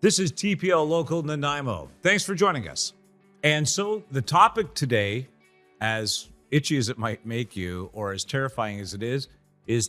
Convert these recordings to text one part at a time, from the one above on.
This is TPL Local NANAIMO. Thanks for joining us. And so the topic today, as itchy as it might make you, or as terrifying as it is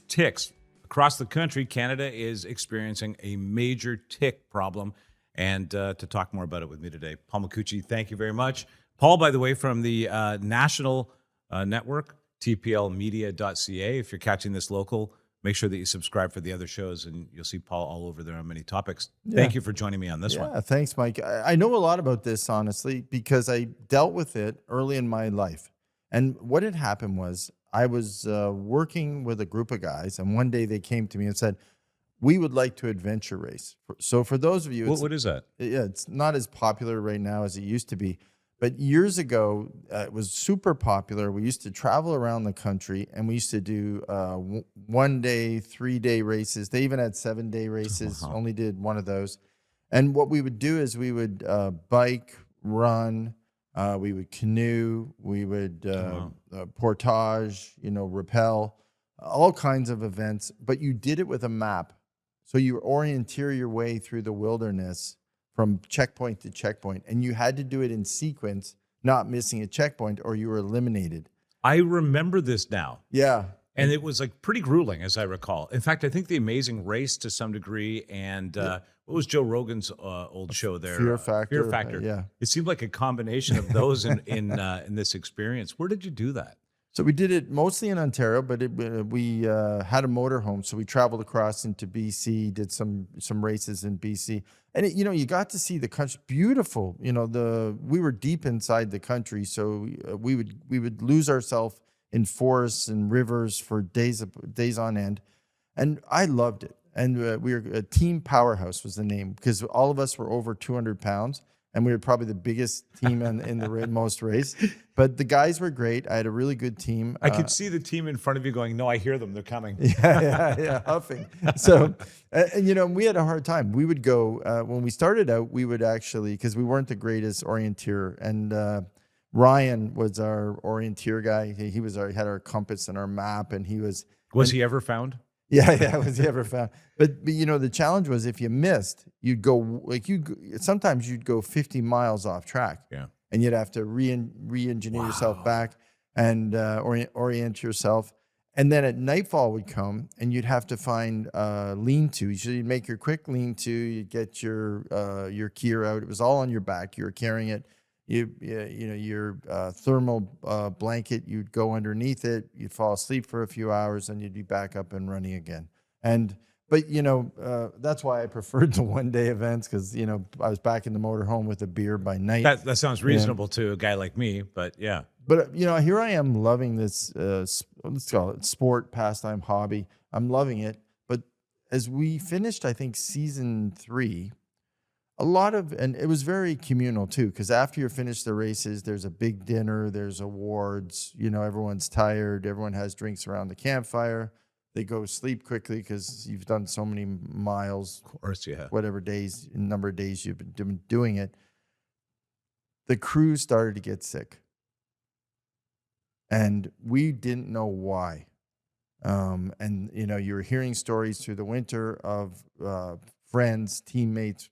ticks. Across the country, Canada is experiencing a major tick problem. And to talk more about it with me today, Paul Macucci, thank you very much. Paul, by the way, from the national network, tplmedia.ca. If you're catching this local, make sure that you subscribe for the other shows, and you'll see Paul all over there on many topics. Thank you for joining me on this one. Yeah, thanks, Mike. I know a lot about this, honestly, because I dealt with it early in my life. And what had happened was I was working with a group of guys, and one day they came to me and said, we would like to adventure race. So for those of you... What is that? Yeah, it's not as popular right now as it used to be. But years ago, it was super popular. We used to travel around the country, and we used to do 1 day, 3 day races. They even had 7-day races, only did one of those. And what we would do is we would bike, run, we would canoe, we would portage, rappel, all kinds of events. But you did it with a map. So you orienteer your way through the wilderness from checkpoint to checkpoint, and you had to do it in sequence, not missing a checkpoint, or you were eliminated. I remember this now. Yeah. And it was like pretty grueling, as I recall. In fact, I think The Amazing Race to some degree, and what was Joe Rogan's old show there? Fear Factor. Fear Factor. Yeah. It seemed like a combination of those in this experience. Where did you do that? So we did it mostly in Ontario, but we had a motorhome, so we traveled across into BC, did some races in BC, and you got to see the country. Beautiful, we were deep inside the country, so we would lose ourselves in forests and rivers for days on end, and I loved it. And we were a team powerhouse was the name, because all of us were over 200 pounds. And we were probably the biggest team in the most race. But the guys were great. I had a really good team. I could see the team in front of you going, no, I hear them. They're coming. Yeah, huffing. So, and we had a hard time. We would go, when we started out, we would actually, because we weren't the greatest orienteer. And Ryan was our orienteer guy. He had our compass and our map. And he was... Was he ever found? Yeah, was he ever found? But the challenge was if you missed, you'd go sometimes you'd go 50 miles off track. Yeah, and you'd have to re-engineer yourself back and orient yourself. And then at nightfall would come, and you'd have to find lean-to. So you'd make your quick lean-to. You'd get your gear out. It was all on your back. You were carrying it. Your thermal blanket, you'd go underneath it, you'd fall asleep for a few hours, and you'd be back up and running again. But that's why I preferred the 1 day events, because I was back in the motorhome with a beer by night. That sounds reasonable to a guy like me, but yeah. But here I am loving this let's call it sport, pastime, hobby. I'm loving it. But as we finished, I think season 3. And it was very communal too, because after you finish the races, there's a big dinner, there's awards, everyone's tired, everyone has drinks around the campfire. They go sleep quickly because you've done so many miles. Of course, yeah. Whatever number of days you've been doing it. The crew started to get sick. And we didn't know why. And you were hearing stories through the winter of friends, teammates,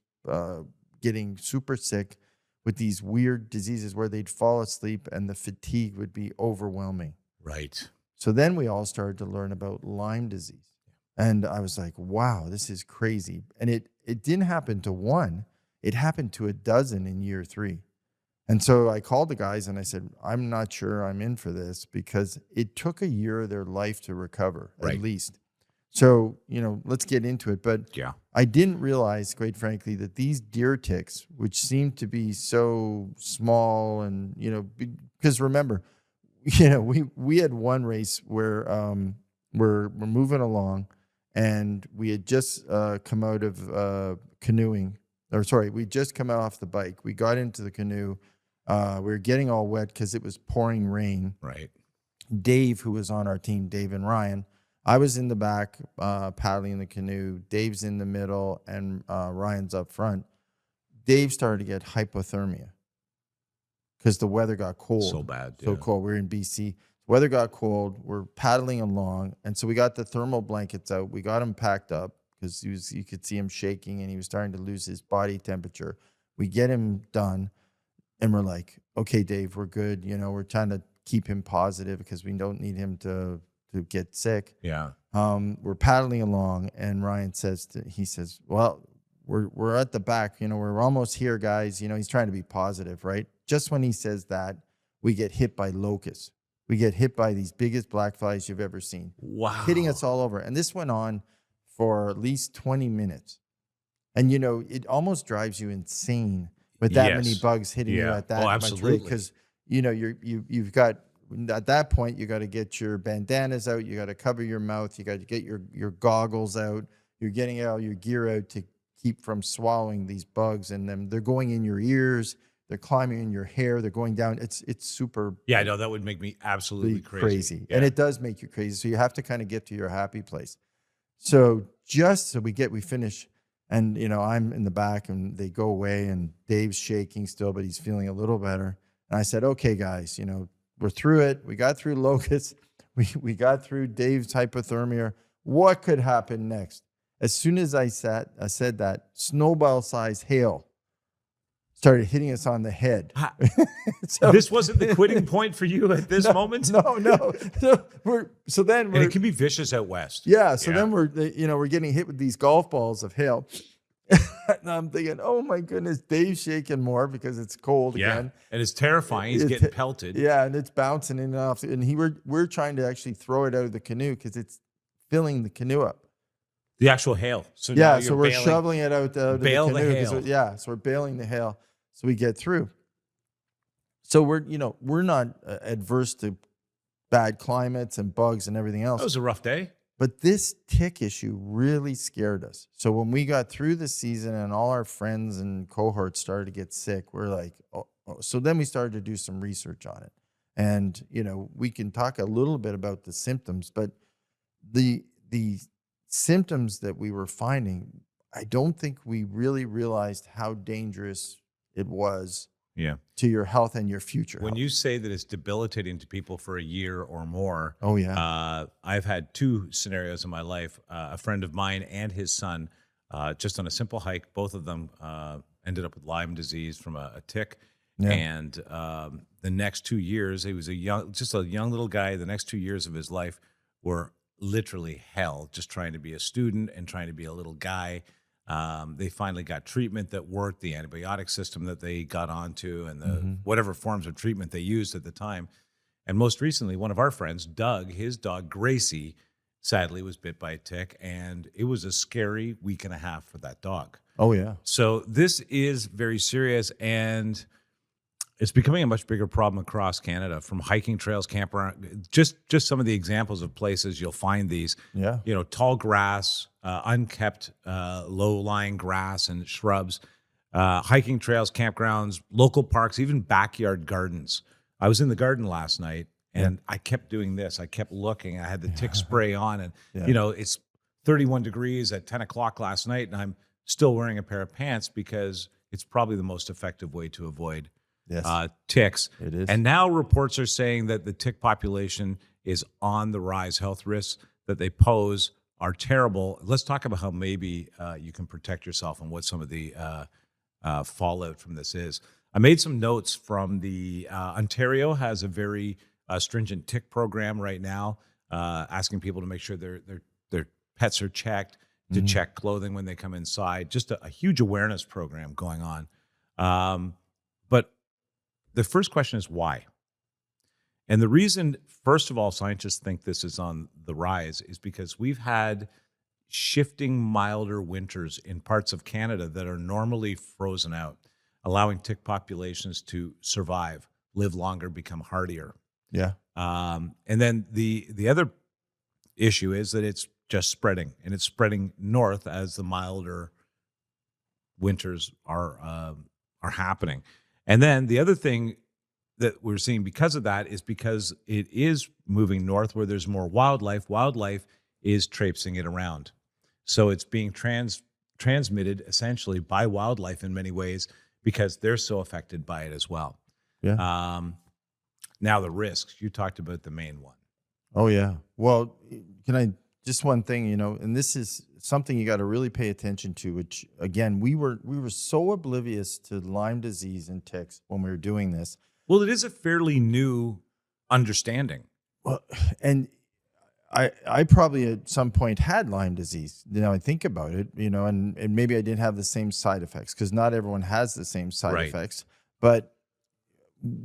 getting super sick with these weird diseases where they'd fall asleep and the fatigue would be overwhelming. Right. So then we all started to learn about Lyme disease. And I was like, wow, this is crazy. And it didn't happen to one. It happened to a dozen in year 3. And so I called the guys and I said, I'm not sure I'm in for this, because it took a year of their life to recover, at least. So, let's get into it. But yeah, I didn't realize, quite frankly, that these deer ticks, which seem to be so small and, because remember, we had one race where we're moving along, and we had just come out of canoeing. We just come off the bike. We got into the canoe. We were getting all wet because it was pouring rain. Right. Dave, who was on our team, Dave and Ryan, I was in the back paddling the canoe. Dave's in the middle, and Ryan's up front. Dave started to get hypothermia because the weather got cold. So bad. So cold. We're in BC. Weather got cold. We're paddling along. And so we got the thermal blankets out. We got them packed up because you could see him shaking and he was starting to lose his body temperature. We get him done, and we're like, okay, Dave, we're good. We're trying to keep him positive because we don't need him to get sick. Yeah. We're paddling along, and Ryan says, well, we're at the back. We're almost here, guys. He's trying to be positive, right? Just when he says that, we get hit by locusts. We get hit by these biggest black flies you've ever seen. Wow. Hitting us all over. And this went on for at least 20 minutes. And, it almost drives you insane with that many bugs hitting you at that much rate. Because, you've got, at that point, you got to get your bandanas out. You got to cover your mouth. You got to get your goggles out. You're getting all your gear out to keep from swallowing these bugs. And then they're going in your ears. They're climbing in your hair. They're going down. It's super. Yeah, I know. That would make me absolutely crazy. Yeah. And it does make you crazy. So you have to kind of get to your happy place. So we finish, and, I'm in the back, and they go away, and Dave's shaking still, but he's feeling a little better. And I said, okay, guys, we're through it. We got through locusts. We got through Dave's hypothermia. What could happen next? As soon as I said that, snowball-sized hail started hitting us on the head. So this wasn't the quitting point for you at this moment? No. And it can be vicious out west. Yeah. So then we're getting hit with these golf balls of hail. And I'm thinking, oh my goodness, Dave's shaking more because it's cold again. And it's terrifying. He's getting pelted. Yeah, and it's bouncing in and off. And we're trying to actually throw it out of the canoe because it's filling the canoe up. The actual hail. So so we're shoveling it out of the canoe. The hail. So we're bailing the hail. So we get through. So we're not adverse to bad climates and bugs and everything else. That was a rough day. But this tick issue really scared us. So when we got through the season and all our friends and cohorts started to get sick, we're like, oh. So then we started to do some research on it. And, we can talk a little bit about the symptoms, but the symptoms that we were finding, I don't think we really realized how dangerous it was to your health and your future When health. you say that it's debilitating to people for a year or more, I've had two scenarios in my life. A friend of mine and his son, just on a simple hike, both of them ended up with Lyme disease from a tick. Yeah. And the next 2 years, he was a young little guy. The next 2 years of his life were literally hell, just trying to be a student and trying to be a little guy. They finally got treatment that worked, the antibiotic system that they got onto, and the whatever forms of treatment they used at the time. And most recently, one of our friends, Doug, his dog Gracie, sadly was bit by a tick, and it was a scary week and a half for that dog. Oh yeah. So this is very serious, and it's becoming a much bigger problem across Canada, from hiking trails, campground, just some of the examples of places you'll find these. Yeah. Tall grass, unkept, low-lying grass and shrubs, hiking trails, campgrounds, local parks, even backyard gardens. I was in the garden last night, and I kept doing this. I kept looking. I had the tick spray on, and it's 31 degrees at 10 o'clock last night, and I'm still wearing a pair of pants because it's probably the most effective way to avoid ticks. It is. And now reports are saying that the tick population is on the rise. Health risks that they pose are terrible. Let's talk about how maybe you can protect yourself and what some of the fallout from this is. I made some notes from the Ontario has a very stringent tick program right now, asking people to make sure their pets are checked, to check clothing when they come inside. Just a huge awareness program going on. But the first question is why? And the reason, first of all, scientists think this is on the rise is because we've had shifting milder winters in parts of Canada that are normally frozen out, allowing tick populations to survive, live longer, become hardier. Yeah. And then the other issue is that it's just spreading, and it's spreading north as the milder winters are happening. And then the other thing that we're seeing because of that is because it is moving north where there's more wildlife. Wildlife is traipsing it around. So it's being transmitted essentially by wildlife in many ways because they're so affected by it as well. Yeah. Now the risks, you talked about the main one. Oh yeah. Well, can I just one thing, and this is something you got to really pay attention to, which again, we were so oblivious to Lyme disease and ticks when we were doing this. Well, it is a fairly new understanding. Well, and I probably at some point had Lyme disease. I think about it, and maybe I didn't have the same side effects, because not everyone has the same side Right. effects. But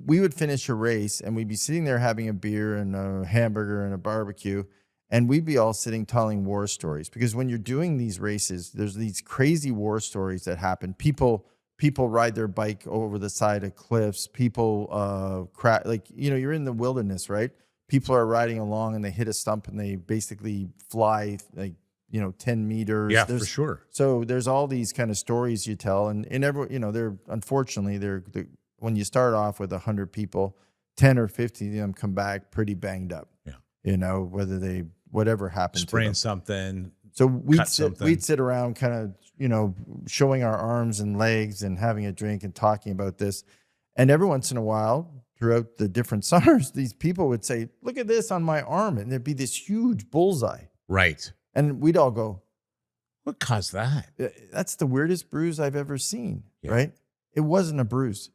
we would finish a race and we'd be sitting there having a beer and a hamburger and a barbecue, and we'd be all sitting telling war stories, because when you're doing these races, there's these crazy war stories that happen. People ride their bike over the side of cliffs. People you're in the wilderness, right? People are riding along and they hit a stump and they basically fly 10 meters. Yeah, for sure. So there's all these kind of stories you tell, and they're unfortunately when you start off with 100 people, 10 or 50 of them come back pretty banged up. Yeah. Whatever happened to Spraying them. something. So we'd sit around kind of, showing our arms and legs and having a drink and talking about this. And every once in a while, throughout the different summers, these people would say, "Look at this on my arm." And there'd be this huge bullseye. Right. And we'd all go, What caused that? "That's the weirdest bruise I've ever seen." Yeah. Right? It wasn't a bruise.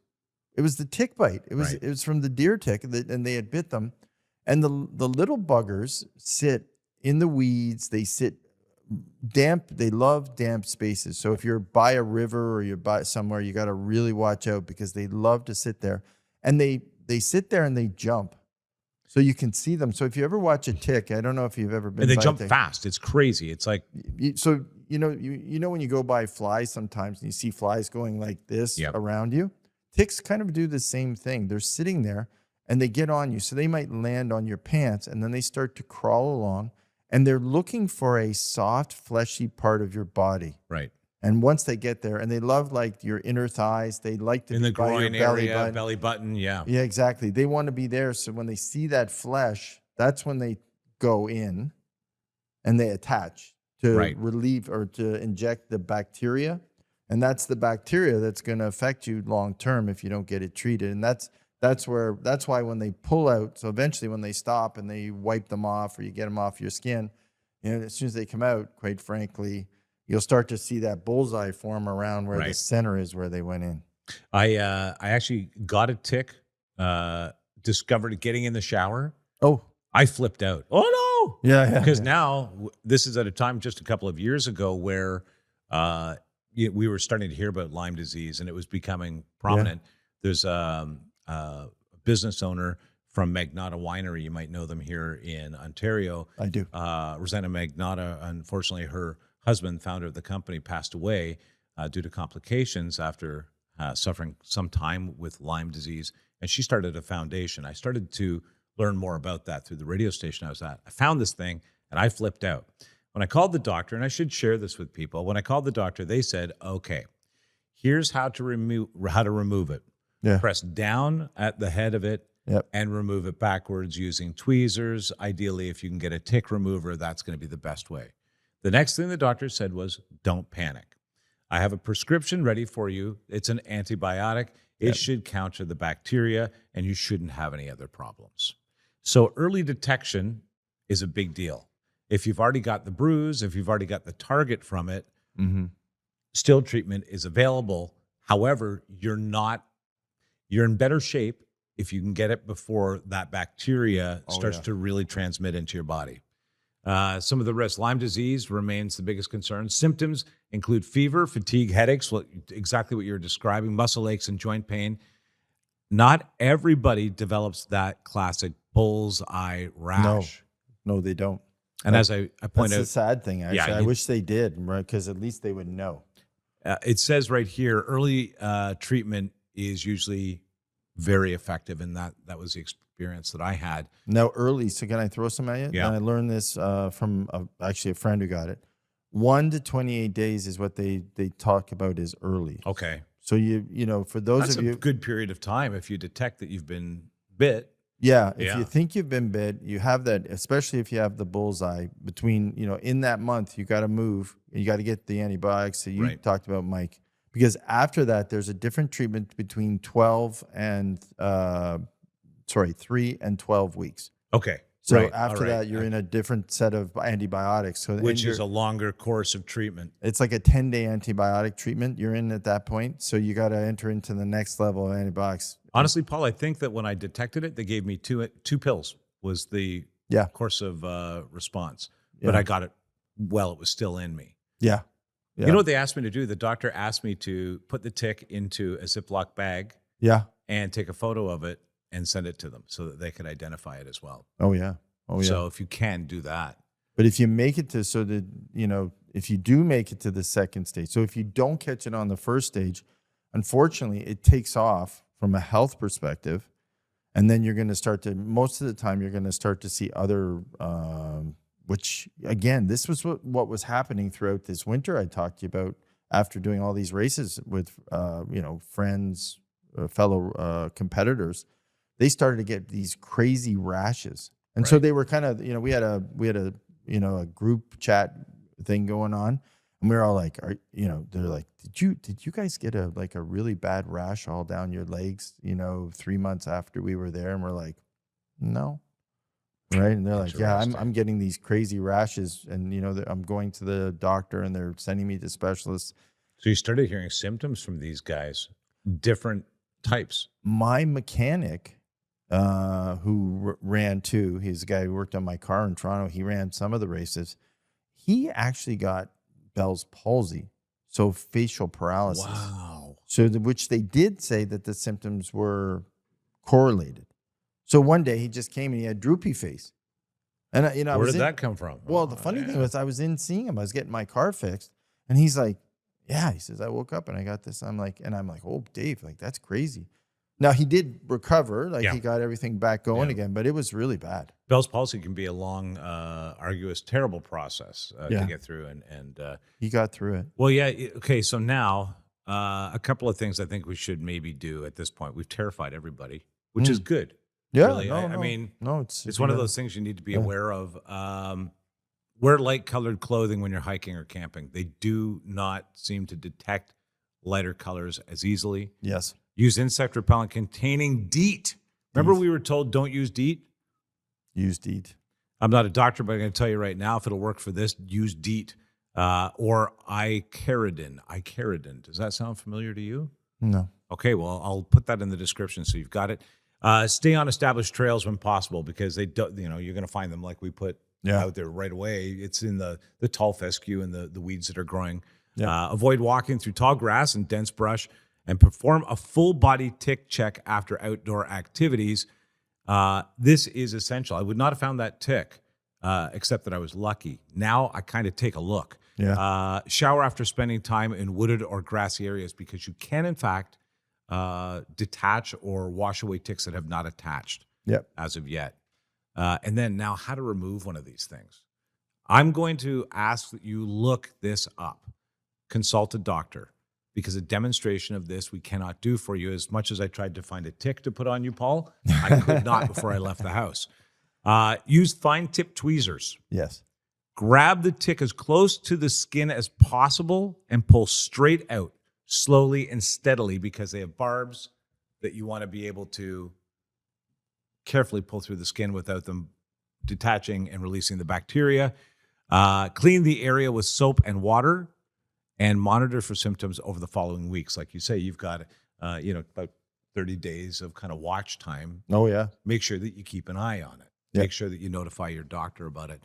It was the tick bite. It was Right. it was from the deer tick, and they had bit them. And the little buggers sit in the weeds. They sit damp. They love damp spaces. So if you're by a river or you're by somewhere, you got to really watch out, because they love to sit there. And they sit there and they jump, so you can see them. So if you ever watch a tick, I don't know if you've ever been. And they by a jump tick. fast. It's crazy. It's like, So when you go by flies sometimes and you see flies going like this Yep. around you, ticks kind of do the same thing. They're sitting there and they get on you. So they might land on your pants and then they start to crawl along, and they're looking for a soft, fleshy part of your body. right. And once they get there, and they love like your inner thighs, they like to In be the by your groin belly area, button. belly button. Yeah. Yeah, exactly. They want to be there. So when they see that flesh, that's when they go in and they attach to Right. relieve or to inject the bacteria. And that's the bacteria that's going to affect you long term if you don't get it treated. And that's why when they pull out, so eventually when they stop and they wipe them off or you get them off your skin, as soon as they come out, quite frankly, you'll start to see that bullseye form around where the Right. center is where they went in. I actually got a tick, discovered it getting in the shower. Oh, I flipped out. Oh no. yeah. Because now this is at a time just a couple of years ago where we were starting to hear about Lyme disease and it was becoming prominent. There's a business owner from Magnotta Winery. You might know them here in Ontario. I do. Rosanna Magnotta, unfortunately, her husband, founder of the company, passed away due to complications after suffering some time with Lyme disease. And she started a foundation. I started to learn more about that through the radio station I was at. I found this thing and I flipped out. When I called the doctor, and I should share this with people, when I called the doctor, they said, "Okay, here's how to remove it. Yeah. Press down at the head of it Yep. and remove it backwards using tweezers. Ideally, if you can get a tick remover, that's going to be the best way." The next thing the doctor said was, "Don't panic. I have a prescription ready for you. It's an antibiotic. It should counter the bacteria, and you shouldn't have any other problems." So early detection is a big deal. If you've already got the bruise, if you've already got the target from it, Mm-hmm. still treatment is available. However, you're in better shape if you can get it before that bacteria starts to really transmit into your body. Some of the risks: Lyme disease remains the biggest concern. Symptoms include fever, fatigue, headaches, exactly what you're describing, muscle aches and joint pain. Not everybody develops that classic bullseye rash. No, they don't. And as I point That's out, the sad thing, actually. Yeah, I wish they did, right? Because at least they would know. it says right here, early treatment is usually very effective, and that was the experience that I had. Now, early, so can I throw some at you? Yeah. And I learned this from actually a friend who got it. 1 to 28 days is what they talk about as early. Okay. So, for those That's of a you. good period of time if you detect that you've been bit. Yeah, if Yeah. you think you've been bit, you have that, especially if you have the bullseye between, in that month, you got to move. You got to get the antibiotics that you Right. talked about, Mike. Because after that, there's a different treatment between 3 and 12 weeks. Okay. So Right, after all right. that, you're in a different set of antibiotics. So Which is a longer course of treatment. it's like a 10-day antibiotic treatment you're in at that point. So you got to enter into the next level of antibiotics. Honestly, Paul, I think that when I detected it, they gave me two pills was the Yeah. course of response. But Yeah. I got it while it was still in me. Yeah. Yeah. You know what they asked me to do? The doctor asked me to put the tick into a Ziploc bag Yeah. and take a photo of it and send it to them so that they could identify it as well. Oh, yeah. Oh, yeah. So if you can do that. But if you make it to, so that, if you do make it to the second stage, so if you don't catch it on the first stage, unfortunately, it takes off from a health perspective. And then you're going to start to, most of the time, you're going to start to see other, which again, this was what was happening throughout this winter I talked to you about after doing all these races with, friends, fellow competitors. They started to get these crazy rashes. And so Right. they were kind of, we had a a group chat thing going on, and we were all like, they're like, did you guys get a really bad rash all down your legs, 3 months after we were there? And we're like, no. Right. And they're like, yeah, I'm getting these crazy rashes, and I'm going to the doctor and they're sending me to specialists. So you started hearing symptoms from these guys, different types. My mechanic, who ran too, he's a guy who worked on my car in Toronto. He ran some of the races. He actually got Bell's palsy, so facial paralysis. Wow. So which they did say that the symptoms were correlated. So one day he just came and he had droopy face. And Where did that come from? Well, the funny thing was I was in seeing him. I was getting my car fixed, and he's like, yeah, he says, I woke up and I got this. I'm like, oh, Dave, that's crazy. Now, he did recover. He got everything back going again, but it was really bad. Bell's palsy can be a long, arduous, terrible process to get through. And he got through it. Well, yeah. Okay, so now a couple of things I think we should maybe do at this point. We've terrified everybody, which is good. Yeah, really. I mean, it's one of those things you need to be aware of. Wear light-colored clothing when you're hiking or camping. They do not seem to detect lighter colors as easily. Yes. Use insect repellent containing DEET. Remember we were told don't use DEET? Use DEET. I'm not a doctor, but I'm going to tell you right now, if it'll work for this, use DEET or icaridin. Icaridin. Does that sound familiar to you? No. Okay, well, I'll put that in the description so you've got it. Stay on established trails when possible because they don't, you're going to find them like we put out there right away. It's in the tall fescue and the weeds that are growing. Yeah. Avoid walking through tall grass and dense brush, and perform a full body tick check after outdoor activities. This is essential. I would not have found that tick except that I was lucky. Now I kind of take a look. Yeah. Shower after spending time in wooded or grassy areas because you can, in fact, detach or wash away ticks that have not attached as of yet. And then now how to remove one of these things. I'm going to ask that you look this up. Consult a doctor. Because a demonstration of this we cannot do for you. As much as I tried to find a tick to put on you, Paul, I could not before I left the house. Use fine tip tweezers. Yes. Grab the tick as close to the skin as possible and pull straight out, slowly and steadily, because they have barbs that you want to be able to carefully pull through the skin without them detaching and releasing the bacteria. Clean the area with soap and water. And monitor for symptoms over the following weeks. Like you say, you've got, about 30 days of kind of watch time. Oh, yeah. Make sure that you keep an eye on it. Yep. Make sure that you notify your doctor about it.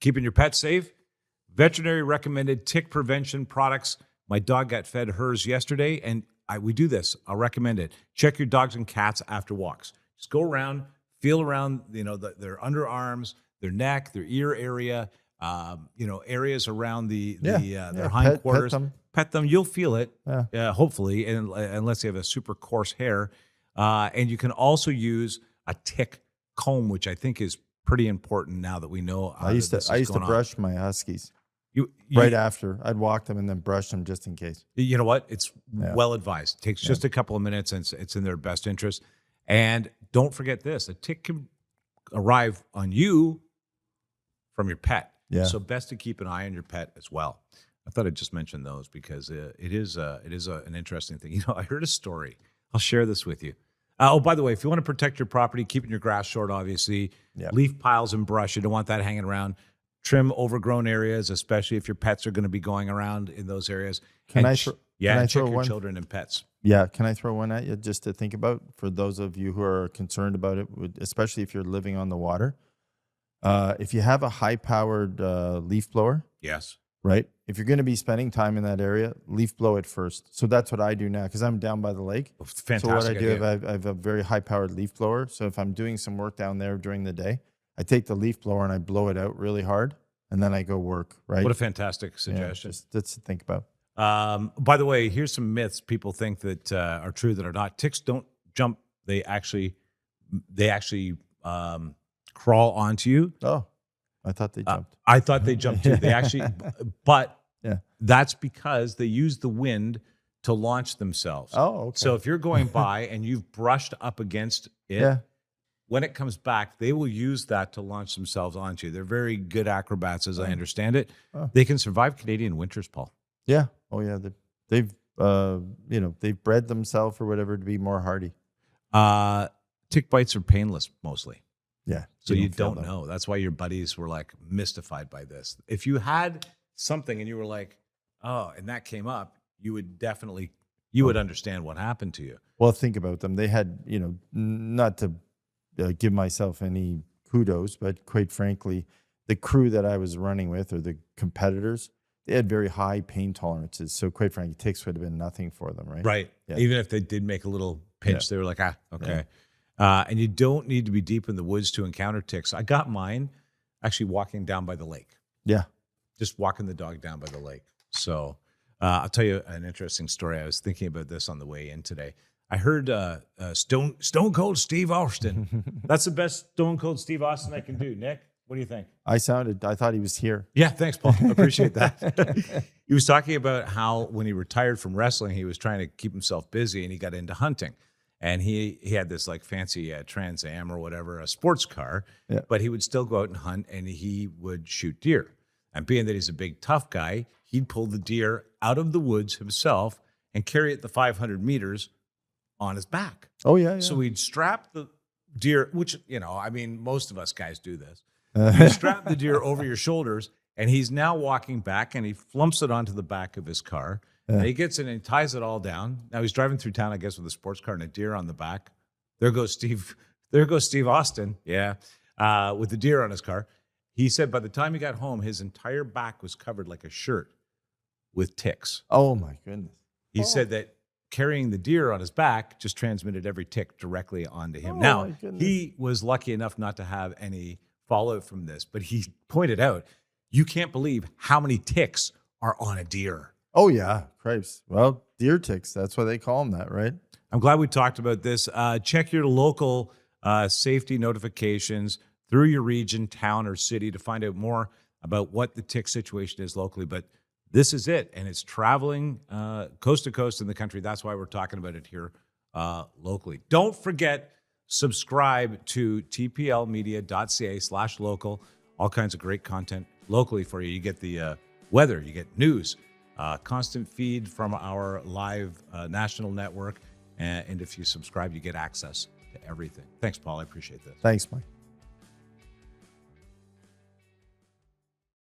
Keeping your pet safe. Veterinary recommended tick prevention products. My dog got fed hers yesterday, and we do this. I'll recommend it. Check your dogs and cats after walks. Just go around, feel around, their underarms, their neck, their ear area. Areas around their hindquarters. Pet them. You'll feel it, hopefully, unless you have a super coarse hair. And you can also use a tick comb, which I think is pretty important now that we know. I used to brush my huskies right after. I'd walk them and then brush them just in case. You know what? It's well advised. It takes just a couple of minutes, and it's in their best interest. And don't forget this: a tick can arrive on you from your pet. Yeah. So best to keep an eye on your pet as well. I thought I'd just mention those because it is an interesting thing. I heard a story. I'll share this with you. Oh, by the way, if you want to protect your property, keeping your grass short, obviously, Yeah. leaf piles and brush, you don't want that hanging around. Trim overgrown areas, especially if your pets are going to be going around in those areas. Can And I ch- throw? yeah, Can I and check throw your one? children and pets. Yeah, can I throw one at you just to think about for those of you who are concerned about it, especially if you're living on the water? If you have a high-powered leaf blower, Yes. right? If you're going to be spending time in that area, leaf blow it first. So that's what I do now because I'm down by the lake. Fantastic. So what I do, idea. I have a very high-powered leaf blower. So if I'm doing some work down there during the day, I take the leaf blower and I blow it out really hard, and then I go work. Right? What a fantastic Yeah, suggestion. that's to think about. By the way, here's some myths people think that are true that are not. Ticks don't jump; they actually crawl onto you. Oh, I thought they jumped. I thought they jumped too. They actually, but Yeah. that's because they use the wind to launch themselves. Oh, okay. So if you're going by and you've brushed up against it, Yeah. when it comes back, they will use that to launch themselves onto you. They're very good acrobats, as I understand it. Oh. They can survive Canadian winters, Paul. Yeah. Oh, yeah. They've they've bred themselves or whatever to be more hardy. Tick bites are painless mostly. Yeah. So you feel don't them. know. That's why your buddies were like mystified by this. If you had something and you were like, oh, and that came up, you would definitely, you would understand what happened to you. Well, think about them. They had, not to give myself any kudos, but quite frankly, the crew that I was running with or the competitors, they had very high pain tolerances. So quite frankly, ticks would have been nothing for them, right? Right. Yeah. Even if they did make a little pinch, they were like, okay. And you don't need to be deep in the woods to encounter ticks. I got mine actually walking down by the lake. Yeah. Just walking the dog down by the lake. So I'll tell you an interesting story. I was thinking about this on the way in today. I heard Stone Cold Steve Austin. That's the best Stone Cold Steve Austin I can do. Nick, what do you think? I thought he was here. Yeah, thanks, Paul. I appreciate that. He was talking about how when he retired from wrestling, he was trying to keep himself busy and he got into hunting. And he had this like fancy Trans Am or whatever, a sports car, but he would still go out and hunt and he would shoot deer. And being that he's a big, tough guy, he'd pull the deer out of the woods himself and carry it the 500 meters on his back. Oh, yeah. So he'd strap the deer, which, most of us guys do this. You strap the deer over your shoulders and he's now walking back and he flumps it onto the back of his car. And he gets in and ties it all down. Now he's driving through town, I guess, with a sports car and a deer on the back. There goes Steve Austin. Yeah. With the deer on his car. He said by the time he got home, his entire back was covered like a shirt with ticks. Oh, my goodness. He said that carrying the deer on his back just transmitted every tick directly onto him. Oh, Now, my goodness. he was lucky enough not to have any fallout from this, but he pointed out, you can't believe how many ticks are on a deer. Oh, yeah. Cripes. Well, deer ticks. That's why they call them that, right? I'm glad we talked about this. Check your local safety notifications through your region, town, or city to find out more about what the tick situation is locally. But this is it, and it's traveling coast to coast in the country. That's why we're talking about it here locally. Don't forget, subscribe to tplmedia.ca/local. All kinds of great content locally for you. You get the weather, you get news, constant feed from our live national network. And if you subscribe, you get access to everything. Thanks, Paul. I appreciate this. Thanks, Mike.